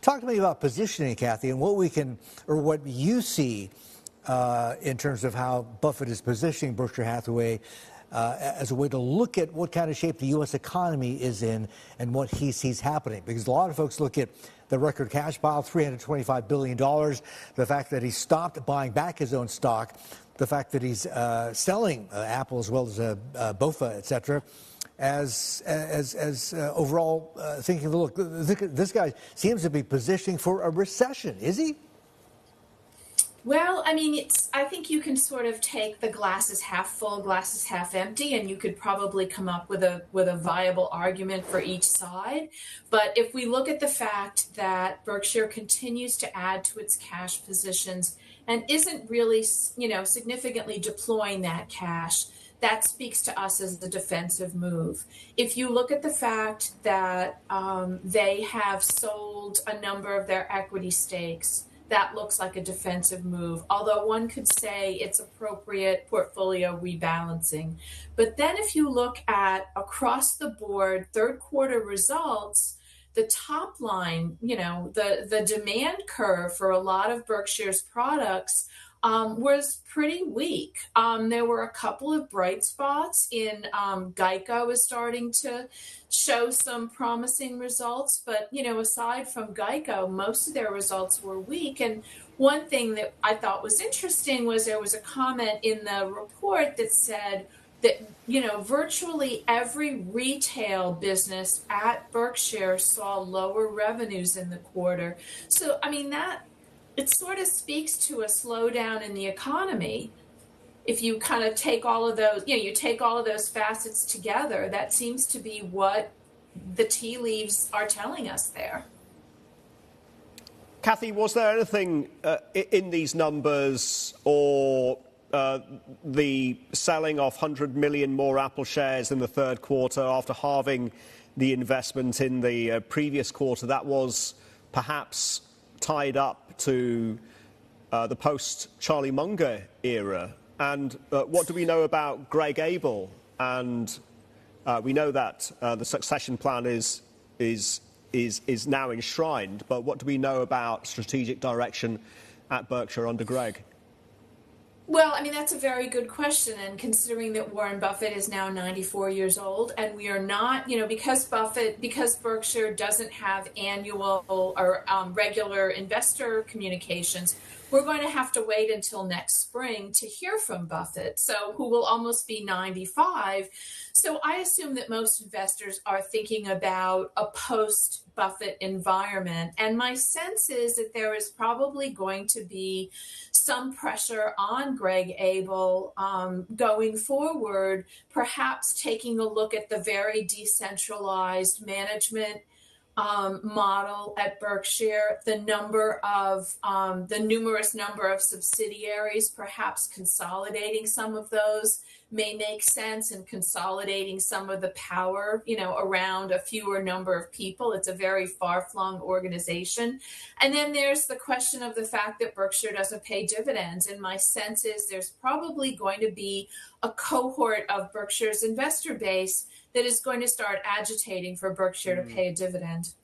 Talk to me about positioning, Cathy, and what we can, or what you see in terms of how Buffett is positioning Berkshire Hathaway as a way to look at what kind of shape the U.S. economy is in and what he sees happening. Because a lot of folks look at the record cash pile, $325 billion, the fact that he stopped buying back his own stock, the fact that he's selling Apple as well as BOFA, et cetera, as overall thinking, look, this guy seems to be positioning for a recession. Is he? Well, I mean, I think you can sort of take the glass is half full, glass is half empty, and you could probably come up with a viable argument for each side. But if we look at the fact that Berkshire continues to add to its cash positions and isn't really, significantly deploying that cash, that speaks to us as the defensive move. If you look at the fact that they have sold a number of their equity stakes, that looks like a defensive move, although one could say it's appropriate portfolio rebalancing. But then if you look at across the board third quarter results, the top line, the demand curve for a lot of Berkshire's products was pretty weak. There were a couple of bright spots in Geico is starting to show some promising results, but aside from Geico, most of their results were weak. And one thing that I thought was interesting was there was a comment in the report that said that virtually every retail business at Berkshire saw lower revenues in the quarter. So I mean that it sort of speaks to a slowdown in the economy. If you kind of take all of those, you take all of those facets together, that seems to be what the tea leaves are telling us there. Cathy, was there anything in these numbers or the selling of 100 million more Apple shares in the third quarter after halving the investment in the previous quarter that was perhaps tied up to the post-Charlie Munger era? And what do we know about Greg Abel? And we know that the succession plan is now enshrined, but what do we know about strategic direction at Berkshire under Greg? Well, I mean, that's a very good question. And considering that Warren Buffett is now 94 years old and we are not, because Berkshire doesn't have annual or regular investor communications, we're going to have to wait until next spring to hear from Buffett, who will almost be 95. So I assume that most investors are thinking about a post-Buffett environment. And my sense is that there is probably going to be some pressure on Greg Abel going forward, perhaps taking a look at the very decentralized management model at Berkshire, the numerous number of subsidiaries, perhaps consolidating some of those may make sense, and consolidating some of the power, around a fewer number of people. It's a very far-flung organization. And then there's the question of the fact that Berkshire doesn't pay dividends. And my sense is there's probably going to be a cohort of Berkshire's investor base that is going to start agitating for Berkshire to pay a dividend.